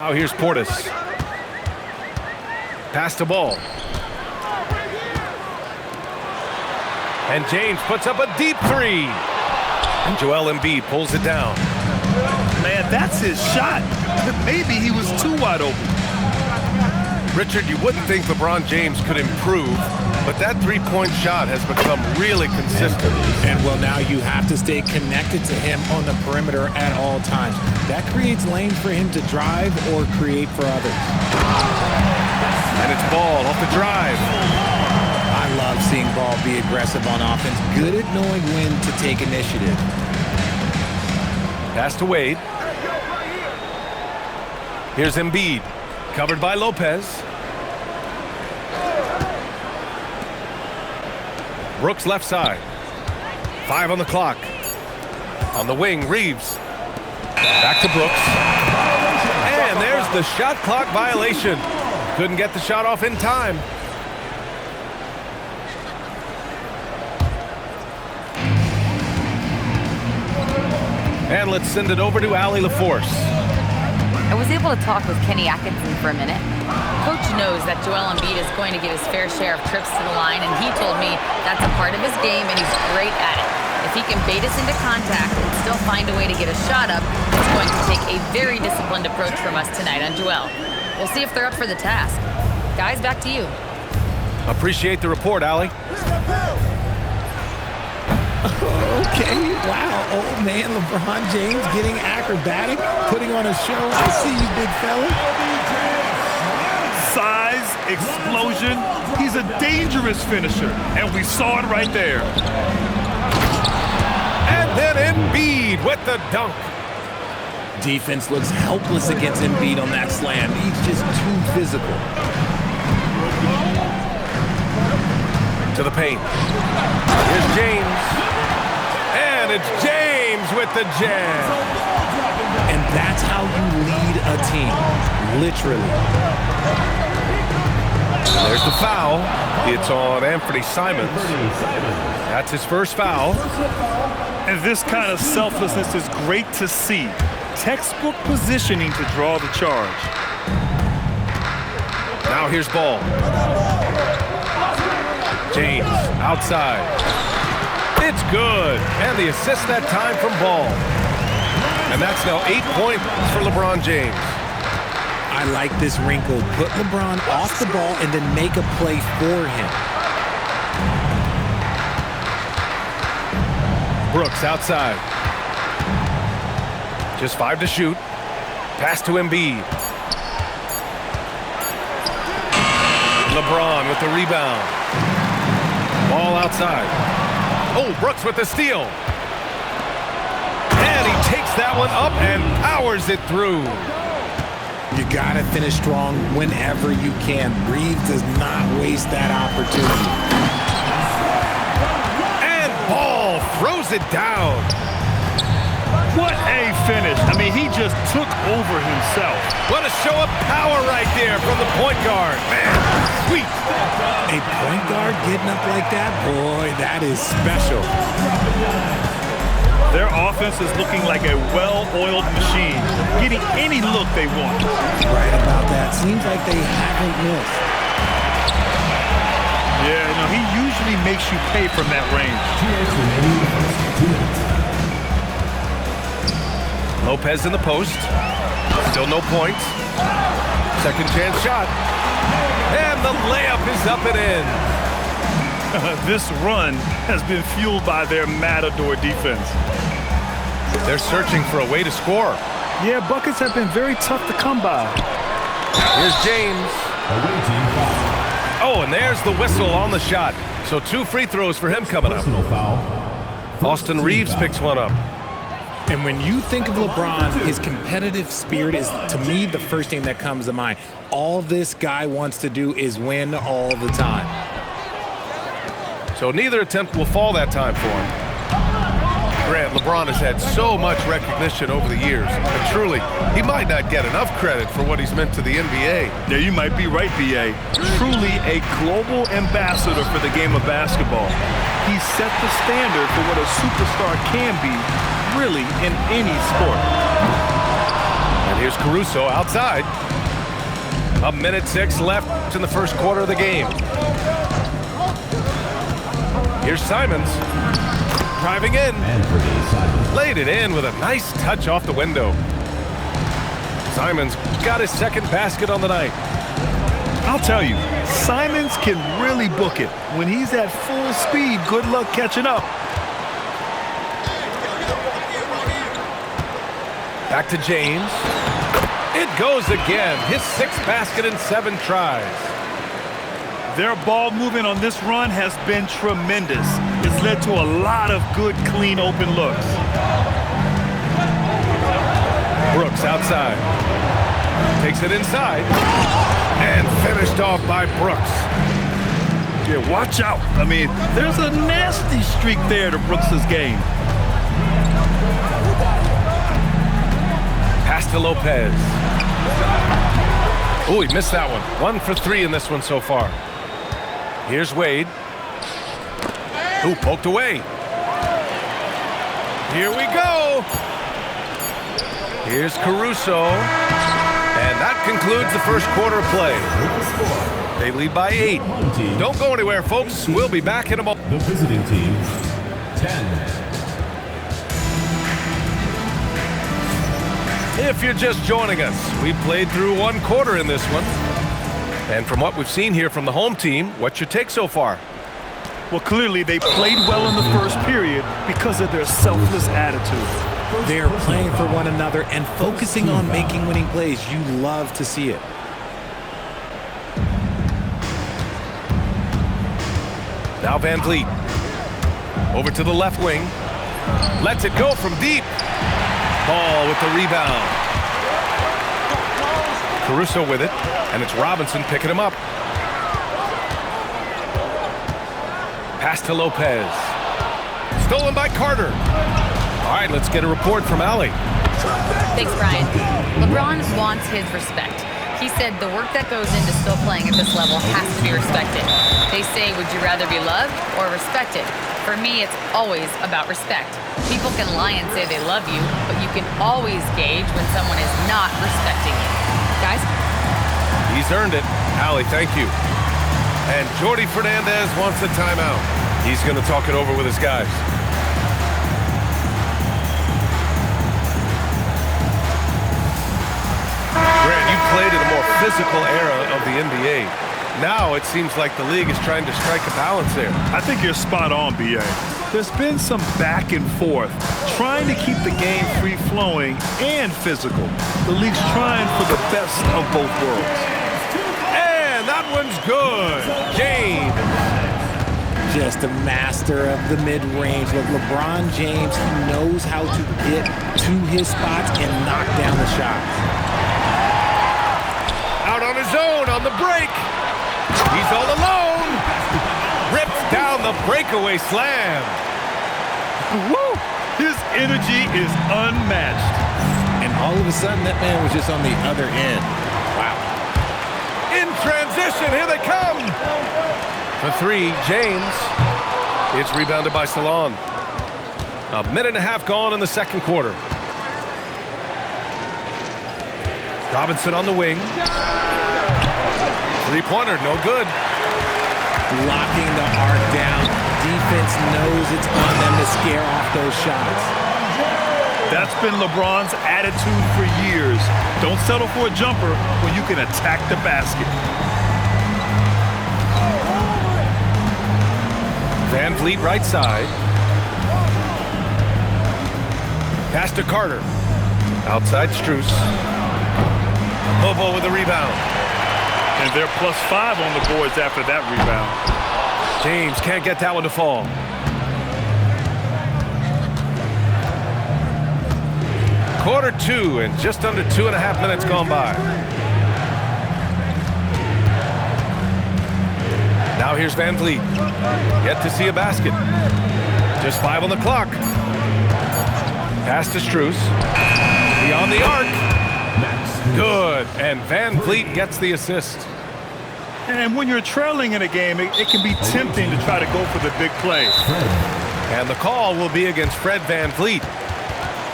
Now here's Portis. Pass the ball. And James puts up a deep three. And Joel Embiid pulls it down. Man, that's his shot. Maybe he was too wide open. Richard, you wouldn't think LeBron James could improve, but that three-point shot has become really consistent. And well, now you have to stay connected to him on the perimeter at all times. That creates lanes for him to drive or create for others. And it's Ball off the drive. I love seeing Ball be aggressive on offense, good at knowing when to take initiative. Pass to Wade. Here's Embiid, covered by Lopez. Brooks left side. 5 on the clock. On the wing, Reeves. Back to Brooks. And there's the shot clock violation. Couldn't get the shot off in time. And let's send it over to Allie LaForce. I was able to talk with Kenny Atkinson for a minute. Coach knows that Joel Embiid is going to get his fair share of trips to the line, and he told me that's a part of his game, and he's great at it. If he can bait us into contact and still find a way to get a shot up, it's going to take a very disciplined approach from us tonight on Joel. We'll see if they're up for the task. Guys, back to you. Appreciate the report, Allie. Okay, wow, old man LeBron James getting acrobatic, putting on a show. I see you, big fella. Size, explosion. He's a dangerous finisher, and we saw it right there. And then Embiid with the dunk. Defense looks helpless against Embiid on that slam. He's just too physical. To the paint. Here's James. And it's James with the jam. And that's how you lead a team, literally. There's the foul. It's on Anthony Simons. That's his first foul. And this kind of selflessness is great to see. Textbook positioning to draw the charge. Now here's Ball. James outside. It's good. And the assist that time from Ball. And that's now 8 points for LeBron James. I like this wrinkle. Put LeBron off the ball and then make a play for him. Brooks outside. Just 5 to shoot. Pass to Embiid. LeBron with the rebound. Ball outside. Oh, Brooks with the steal. And he takes that one up and powers it through. You gotta finish strong whenever you can. Reeves does not waste that opportunity. And Ball throws it down. What a finish. I mean, he just took over himself. What a show of power right there from the point guard. Man, sweet. A point guard getting up like that? Boy, that is special. Their offense is looking like a well-oiled machine, getting any look they want. Right about that. Seems like they haven't missed. Yeah, no, he usually makes you pay from that range. Lopez in the post. Still no points. Second chance shot. And the layup is up and in. This run has been fueled by their Matador defense. They're searching for a way to score. Yeah, buckets have been very tough to come by. Here's James. Oh, and there's the whistle on the shot. So 2 free throws for him coming up. Austin Reeves picks one up. And when you think of LeBron, his competitive spirit is, to me, the first thing that comes to mind. All this guy wants to do is win all the time. So neither attempt will fall that time for him. Grant, LeBron has had so much recognition over the years, and truly, he might not get enough credit for what he's meant to the NBA. Yeah, you might be right, B.A. Truly a global ambassador for the game of basketball. He set the standard for what a superstar can be, really, in any sport. And here's Caruso outside. 1:06 left in the first quarter of the game. Here's Simons. Driving in. Laid it in with a nice touch off the window. Simons got his second basket on the night. I'll tell you, Simons can really book it. When he's at full speed, good luck catching up. Back to James. It goes again. His 6th basket in 7 tries. Their ball movement on this run has been tremendous. It's led to a lot of good, clean, open looks. Brooks outside. Takes it inside. And finished off by Brooks. Yeah, watch out. I mean, there's a nasty streak there to Brooks' game. Pass to Lopez. Oh, he missed that one. 1 for 3 in this one so far. Here's Wade. Ooh, poked away. Here we go. Here's Caruso. And that concludes the first quarter of play. They lead by 8. Don't go anywhere, folks. We'll be back in a moment. The visiting team, 10. If you're just joining us, we played through 1 quarter in this one. And from what we've seen here from the home team, what's your take so far? Well, clearly they played well in the first period because of their selfless attitude. They're playing for one another and focusing on making winning plays. You love to see it. Now Van Vliet. Over to the left wing. Lets it go from deep. Ball with the rebound. Caruso with it, and it's Robinson picking him up. Pass to Lopez. Stolen by Carter. All right, let's get a report from Allie. Thanks, Brian. LeBron wants his respect. He said the work that goes into still playing at this level has to be respected. They say, would you rather be loved or respected? For me, it's always about respect. People can lie and say they love you, but you can always gauge when someone is not respecting you. Guys? He's earned it. Allie, thank you. And Jordi Fernandez wants the timeout. He's going to talk it over with his guys. Grant, you played in a more physical era of the NBA. Now it seems like the league is trying to strike a balance there. I think you're spot on, B.A. There's been some back and forth, trying to keep the game free-flowing and physical. The league's trying for the best of both worlds. And that one's good. James. Just a master of the mid-range. Look, LeBron James, he knows how to get to his spots and knock down the shots. Out on his own on the break. He's all alone. Rips down the breakaway slam. Woo! His energy is unmatched. And all of a sudden, that man was just on the other end. Wow. In transition, here they come. For 3, James. It's rebounded by Salon. 1.5 minutes gone in the second quarter. Robinson on the wing. 3-pointer, no good. Locking the arc down. Defense knows it's on them to scare off those shots. That's been LeBron's attitude for years. Don't settle for a jumper when you can attack the basket. Van Vliet right side. Pass to Carter. Outside Strus. Bobo with the rebound. And they're +5 on the boards after that rebound. James can't get that one to fall. Quarter 2 and just under 2.5 minutes gone by. Now here's Van Vliet. Yet to see a basket. Just 5 on the clock. Pass to Strus. Beyond the arc. Good. And Van Vliet gets the assist. And when you're trailing in a game, it can be tempting to try to go for the big play. And the call will be against Fred Van Vliet.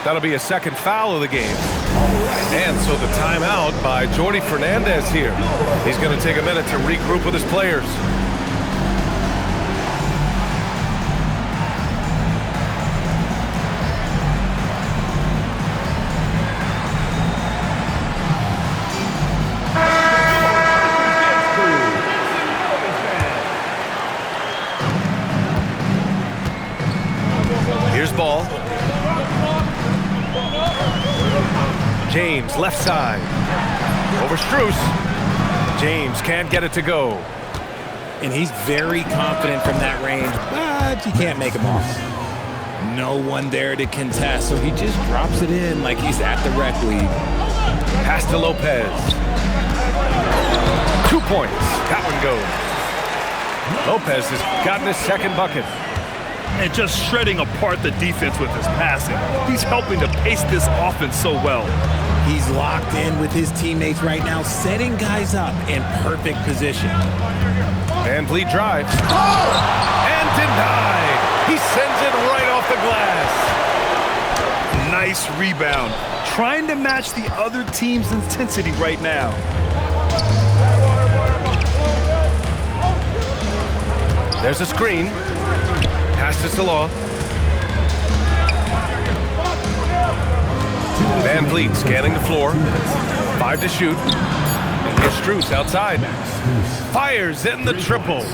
That'll be a second foul of the game. And so the timeout by Jordi Fernandez here. He's going to take a minute to regroup with his players. Here's ball. James, left side. Over Strus. James can't get it to go. And he's very confident from that range, but you can't make him off. No one there to contest, so he just drops it in like he's at the rec league. Pass to Lopez. 2 points. That one goes. Lopez has gotten his second bucket. And just shredding apart the defense with his passing. He's helping to pace this offense so well. He's locked in with his teammates right now, setting guys up in perfect position. Van Vliet drives. And denied. He sends it right off the glass. Nice rebound. Trying to match the other team's intensity right now. There's a screen. Pass to Salah. Van Vliet scanning the floor. 5 to shoot. Here's Strus outside. Fires in the triple.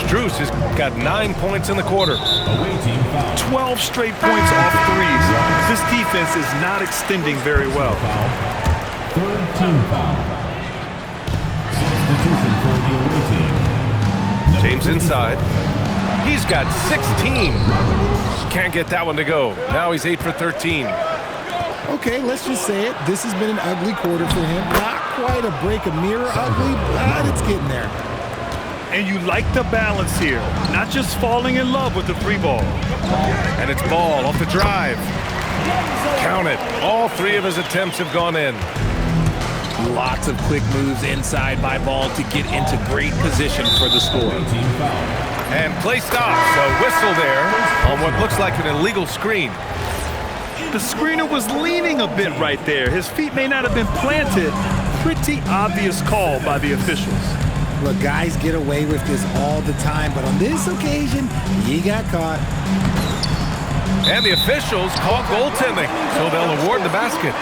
Strus has got 9 points in the quarter. 12 straight points off threes. This defense is not extending very well. Third team foul. Substitution for the away team. James inside. He's got 16. Can't get that one to go. Now he's 8 for 13. Okay, let's just say it. This has been an ugly quarter for him. Not quite a break a mirror ugly, but it's getting there. And you like the balance here. Not just falling in love with the free ball. And it's ball off the drive. Count it. All 3 of his attempts have gone in. Lots of quick moves inside by Ball to get into great position for the score. And play stops. A whistle there on what looks like an illegal screen. The screener was leaning a bit right there. His feet may not have been planted. Pretty obvious call by the officials. Look, guys get away with this all the time, but on this occasion, he got caught. And the officials call goaltending, so they'll award the basket.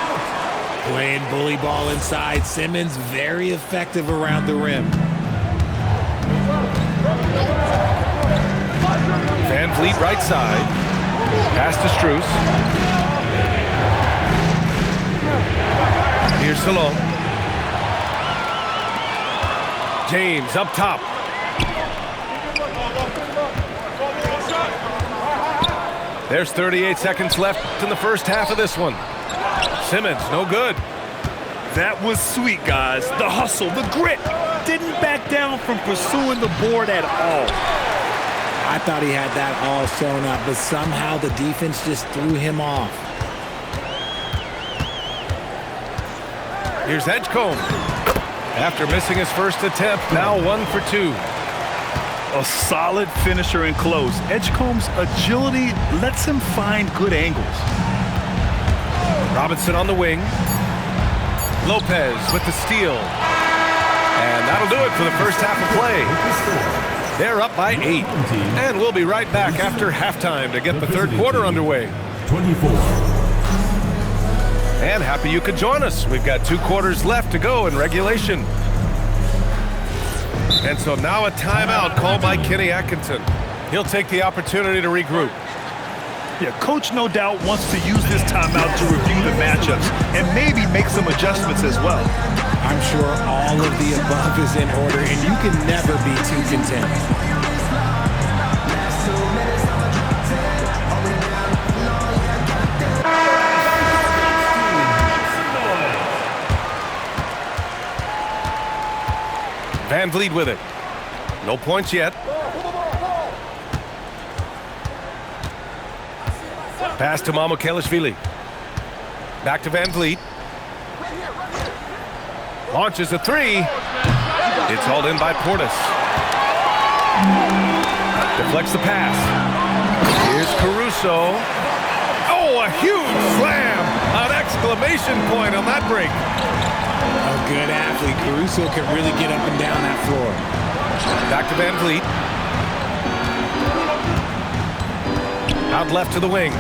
Playing bully ball inside. Simmons very effective around the rim. Van Vliet right side. Pass to Strus. Here's Salon. James up top. There's 38 seconds left in the first half of this one. Simmons, no good. That was sweet, guys. The hustle, the grit. Didn't back down from pursuing the board at all. I thought he had that all sewn up, but somehow the defense just threw him off. Here's Edgecombe. After missing his first attempt, now 1 for 2. A solid finisher in close. Edgecombe's agility lets him find good angles. Robinson on the wing. Lopez with the steal. And that'll do it for the first half of play. They're up by 8. And we'll be right back after halftime to get the third quarter underway. 24. And happy you could join us. We've got 2 quarters left to go in regulation. And so now a timeout called by Kenny Atkinson. He'll take the opportunity to regroup. Yeah, coach no doubt wants to use this timeout to review the matchups and maybe make some adjustments as well. I'm sure all of the above is in order, and you can never be too content. Van Vliet with it. No points yet. Pass to Mamukelashvili. Back to Van Vliet. Launches a 3. It's hauled in by Portis. Deflects the pass. Here's Caruso. Oh, a huge slam. An exclamation point on that break. A good athlete. Caruso can really get up and down that floor. Back to Van Vliet. Out left to the wing.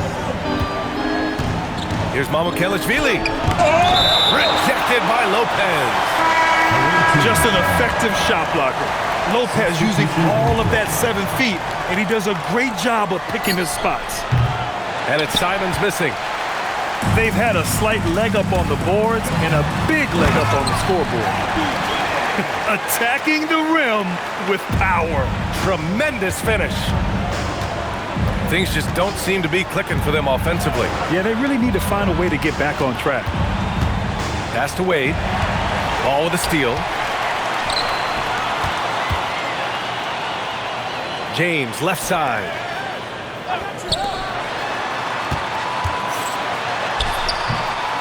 Here's Mamukelashvili. Rejected by Lopez. Just an effective shot blocker. Lopez using all of that 7 feet, and he does a great job of picking his spots. And it's Simons missing. They've had a slight leg up on the boards and a big leg up on the scoreboard. Attacking the rim with power. Tremendous finish. Things just don't seem to be clicking for them offensively. Yeah, they really need to find a way to get back on track. Pass to Wade. Ball with a steal. James, left side.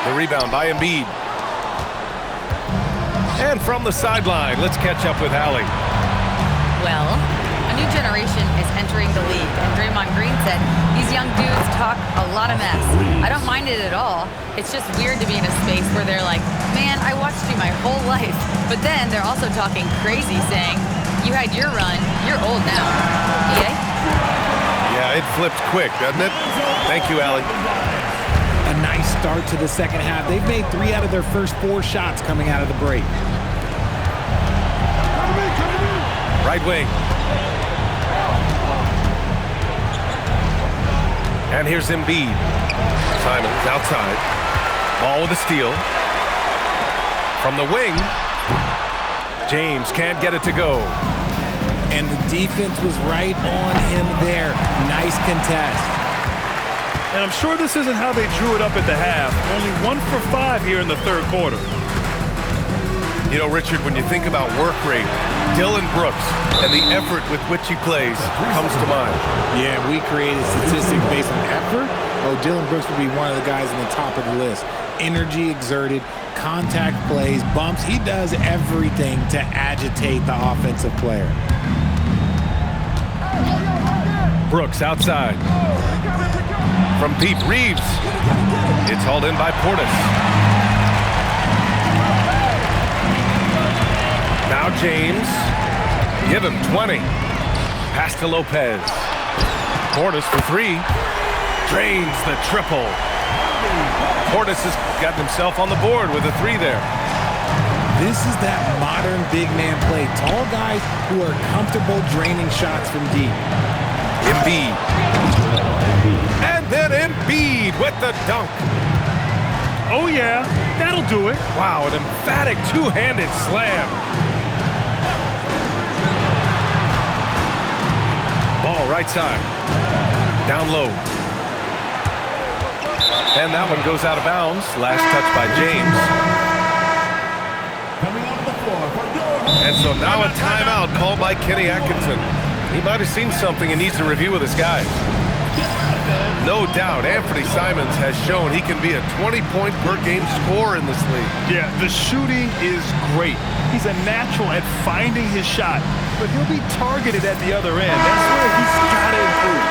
The rebound by Embiid. And from the sideline, let's catch up with Hallie. Well, a new generation is entering the league, and Draymond Green said these young dudes talk a lot of mess. I don't mind it at all. It's just weird to be in a space where they're like, man, I watched you my whole life. But then they're also talking crazy, saying, you had your run, you're old now. EA? Yeah, it flipped quick, doesn't it? Thank you, Allie. A nice start to the second half. They've made 3 out of their first 4 shots coming out of the break. Right wing. And here's Embiid. Simons outside. Ball with a steal. From the wing. James can't get it to go. And the defense was right on him there. Nice contest. And I'm sure this isn't how they drew it up at the half. Only 1 for 5 here in the third quarter. You know, Richard, when you think about work rate, Dylan Brooks and the effort with which he plays comes to mind. Yeah, we created statistics based on effort. Oh, Dylan Brooks would be one of the guys on the top of the list. Energy exerted, contact plays, bumps. He does everything to agitate the offensive player. Brooks outside. From deep, Reeves. It's hauled in by Portis. Now James. Give him 20. Pass to Lopez. Portis for 3. Drains the triple. Portis has gotten himself on the board with a 3 there. This is that modern big man play. Tall guys who are comfortable draining shots from deep. Embiid. And then Embiid with the dunk. Oh, yeah, that'll do it. Wow, an emphatic two-handed slam. Ball right side. Down low. And that one goes out of bounds. Last touch by James. And so now a timeout called by Kenny Atkinson. He might have seen something and needs to review with his guys. No doubt, Anthony Simons has shown he can be a 20-point per game scorer in this league. Yeah, the shooting is great. He's a natural at finding his shot, but he'll be targeted at the other end. That's where he's got to improve.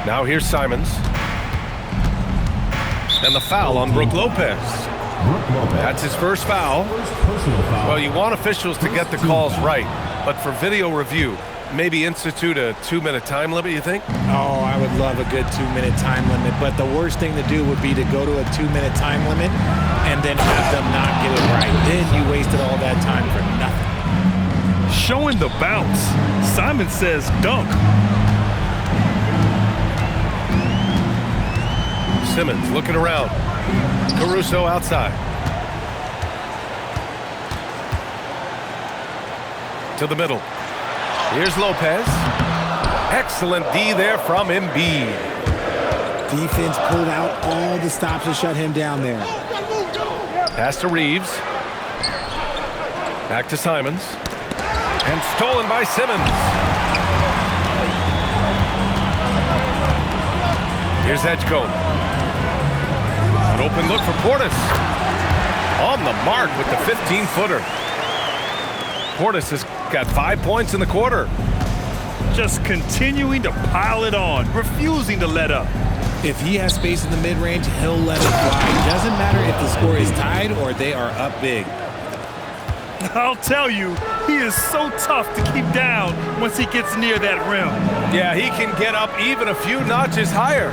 Now here's Simons. And the foul on Brook Lopez. That's his first foul. Well, you want officials to get the calls right, but for video review, maybe institute a 2-minute time limit, you think? Oh, I would love a good 2-minute time limit, but the worst thing to do would be to go to a 2-minute time limit and then have them not get it right. Then you wasted all that time for nothing. Showing the bounce. Simon says dunk. Simmons looking around. Caruso outside. To the middle. Here's Lopez. Excellent D there from Embiid. Defense pulled out all the stops to shut him down there. Pass to Reeves. Back to Simons. And stolen by Simmons. Here's Edgecombe. An open look for Portis. On the mark with the 15-footer. Portis has got 5 points in the quarter. just continuing to pile it on, refusing to let up. If he has space in the mid-range, he'll let it fly. Doesn't matter if the score is tied or they are up big. I'll tell you, he is so tough to keep down once he gets near that rim. Yeah, he can get up even a few notches higher.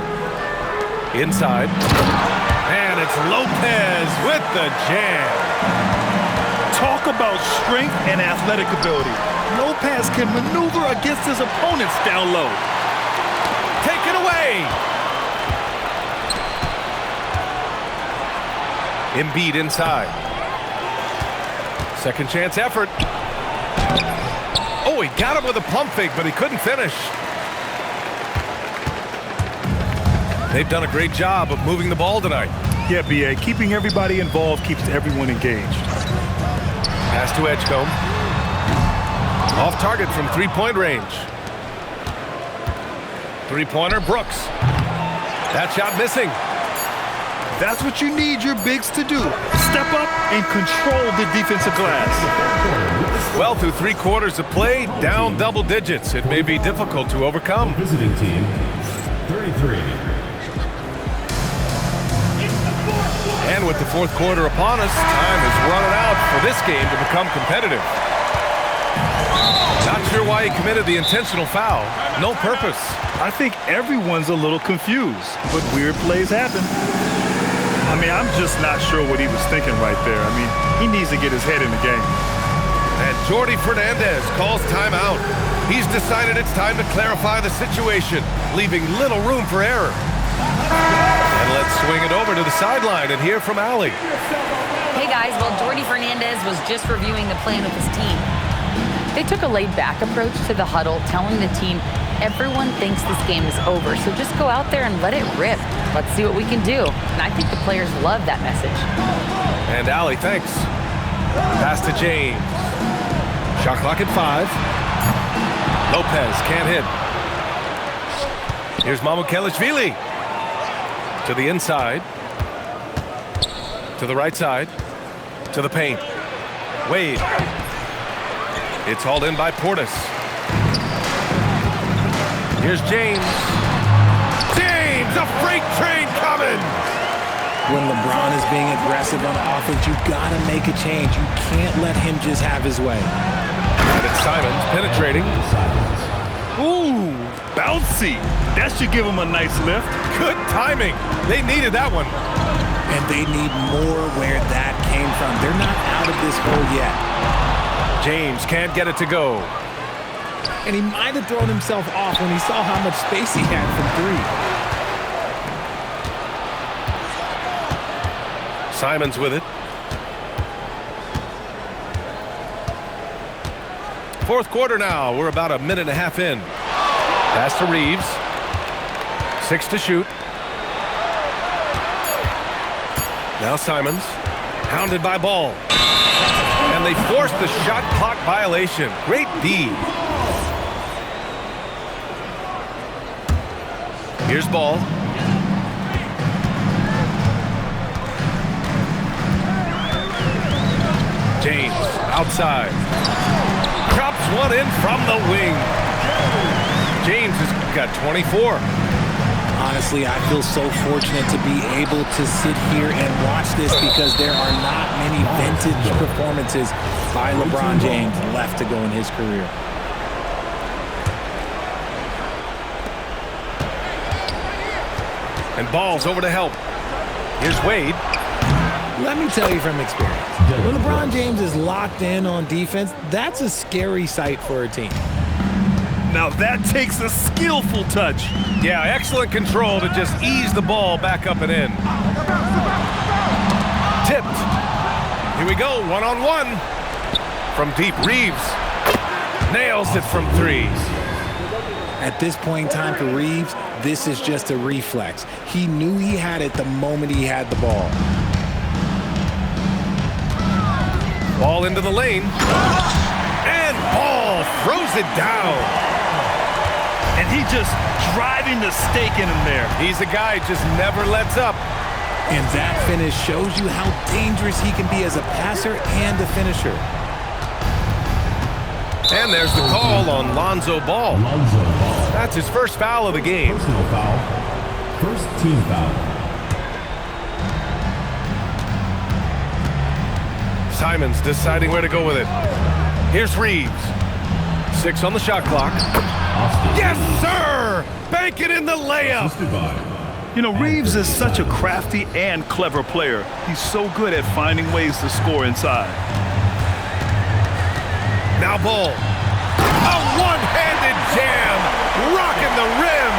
Inside. And it's Lopez with the jam. Talk about strength and athletic ability. Lopez can maneuver against his opponents down low. Take it away. Embiid inside. Second chance effort. Oh, he got him with a pump fake, but he couldn't finish. They've done a great job of moving the ball tonight. Yeah, B.A., keeping everybody involved keeps everyone engaged. Pass to Edgecombe. Off target from three-point range. Three-pointer, Brooks. That shot missing. That's what you need your bigs to do. Step up and control the defensive glass. Well, through 3 quarters of play, down double digits. It may be difficult to overcome. Visiting team, 33. And with the fourth quarter upon us, time is running out for this game to become competitive. Not sure why he committed the intentional foul. No purpose. I think everyone's a little confused, but weird plays happen. I mean, I'm just not sure what he was thinking right there. I mean, he needs to get his head in the game. And Jordi Fernandez calls timeout. He's decided it's time to clarify the situation, leaving little room for error. And let's swing it over to the sideline and hear from Allie. Hey guys, well, Jordi Fernandez was just reviewing the plan with his team. They took a laid-back approach to the huddle, telling the team everyone thinks this game is over, so just go out there and let it rip. Let's see what we can do. And I think the players love that message. And Allie, thanks. Pass to James. Shot clock at 5. Lopez can't hit. Here's Mamukelashvili. To the inside. To the right side. To the paint. Wade. It's hauled in by Portis. Here's James. James, a freight train coming. When LeBron is being aggressive on offense, you gotta make a change. You can't let him just have his way. And it's Simons penetrating. Ooh, bouncy. That should give him a nice lift. Good timing. They needed that one. And they need more where that came from. They're not out of this hole yet. James can't get it to go. And he might have thrown himself off when he saw how much space he had from 3. Simons with it. Fourth quarter now. We're about a minute and a half in. Pass to Reeves. 6 to shoot. Now Simons. Hounded by Ball. And they forced the shot clock violation. Great D. Here's Ball. James outside. Drops one in from the wing. James has got 24. Honestly, I feel so fortunate to be able to sit here and watch this because there are not many vintage performances by LeBron James left to go in his career. And Ball's over to help. Here's Wade. Let me tell you from experience, when LeBron James is locked in on defense, that's a scary sight for a team. Now that takes a skillful touch. Yeah, excellent control to just ease the ball back up and in. Tipped. Here we go, one-on-one. From deep, Reeves nails it from 3. At this point in time for Reeves, this is just a reflex. He knew he had it the moment he had the ball. Ball into the lane. And Ball throws it down. And he just driving the stake in him there. He's a guy who just never lets up. And that finish shows you how dangerous he can be as a passer and a finisher. And there's the call on Lonzo Ball. Lonzo Ball. That's his first foul of the game. Personal foul. First team foul. Simons deciding where to go with it. Here's Reeves. 6 on the shot clock. Austin. Yes, sir! Bank it in the layup. Assisted by You know, Reeves is such a crafty and clever player. He's so good at finding ways to score inside. Now Ball. A one-handed jam. Rocking the rim.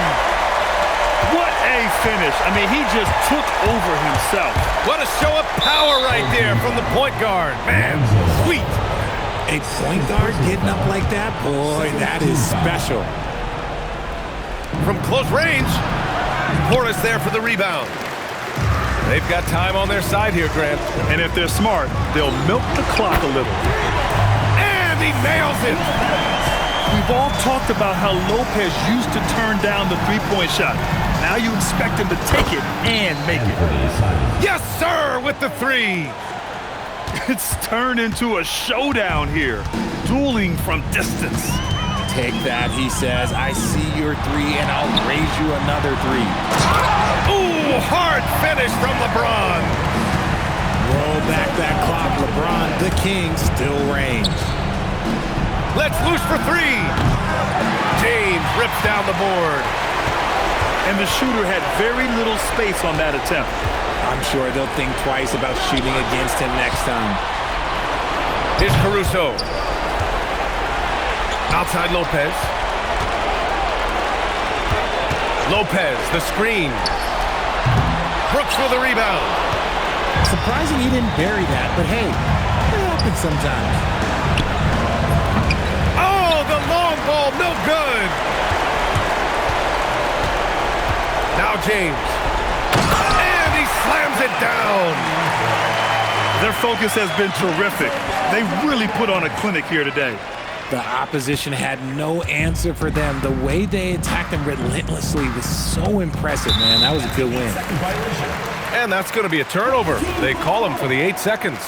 What a finish. I mean, he just took over himself. What a show of power right there from the point guard. Man, sweet. A point guard getting up like that, boy, that is special. From close range. Portis there for the rebound. They've got time on their side here, Grant. And if they're smart, they'll milk the clock a little. And he nails it. We've all talked about how Lopez used to turn down the three-point shot. Now you expect him to take it and make it. Yes, sir, with the 3. It's turned into a showdown here. Dueling from distance. Take that, he says. I see your 3, and I'll raise you another 3. Ooh, hard finish from LeBron. Roll back that clock, LeBron. The king still reigns. Let's loose for 3. James rips down the board. And the shooter had very little space on that attempt. I'm sure they'll think twice about shooting against him next time. Here's Caruso. Outside Lopez. Lopez, the screen. Brooks with the rebound. Surprising he didn't bury that, but hey, it happens sometimes. Oh, the long ball, no good. Now James. And he slams it down. Their focus has been terrific. They really put on a clinic here today. The opposition had no answer for them. The way they attacked them relentlessly was so impressive, man. That was a good win. And that's going to be a turnover. They call him for the 8 seconds.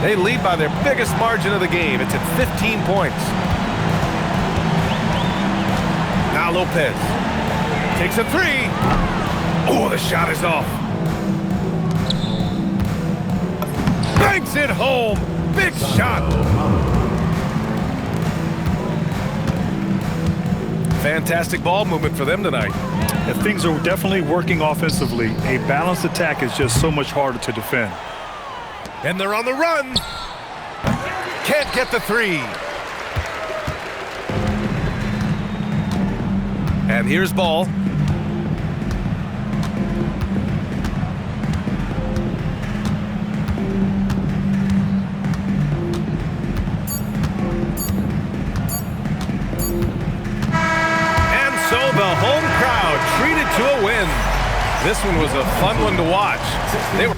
They lead by their biggest margin of the game. It's at 15 points. Now Lopez takes a 3. Oh, the shot is off. Banks it home. Big shot. Fantastic ball movement for them tonight. If things are definitely working offensively, a balanced attack is just so much harder to defend. And they're on the run. Can't get the 3. And here's Ball. So the home crowd treated to a win. This one was a fun one to watch. They were